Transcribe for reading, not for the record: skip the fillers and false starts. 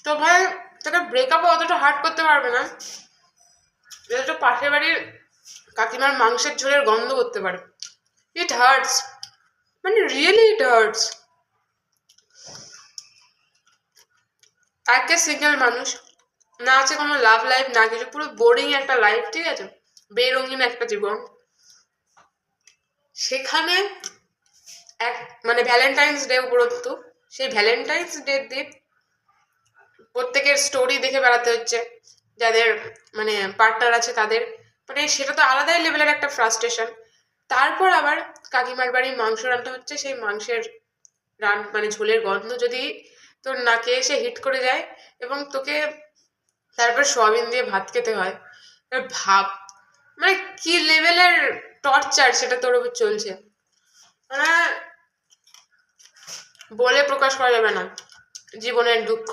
তো ভাই তোকে ব্রেকআপও অতটা হার্ট করতে পারবে না যেটা পাশের বাড়ির কাকিমার মাংসের ঝোলের গন্ধ করতে পারে। ইট হার্টস, মানে রিয়েলি ইট হার্টস। একে সিঙ্গেল মানুষ, না আছে কোনো লাভ লাইফ, না কিছু, পুরো বোরিং একটা লাইফ, ঠিক আছে, বেরঙিন একটা জীবন। সেখানে এক মানে ভ্যালেন্টাইন্স ডে উপরন্তু, সেই ভ্যালেন্টাইন্স ডে দিন প্রত্যেকের স্টোরি দেখে বেড়াতে হচ্ছে, যাদের মানে পার্টনার আছে তাদের, মানে সেটা তো আলাদাই লেভেলের একটা ফ্রাস্ট্রেশন। তারপর আবার কাকিমার বাড়ির মাংস রান্না হচ্ছে, সেই মাংসের মানে ঝোলের গন্ধ যদি তোর নাকে এসে হিট করে যায় এবং তোকে তারপর সয়াবিন দিয়ে ভাত খেতে হয়, ভাব মানে কি লেভেলের টর্চার সেটা তোর উপর চলছে, মানে বলে প্রকাশ করা যাবে না জীবনের দুঃখ।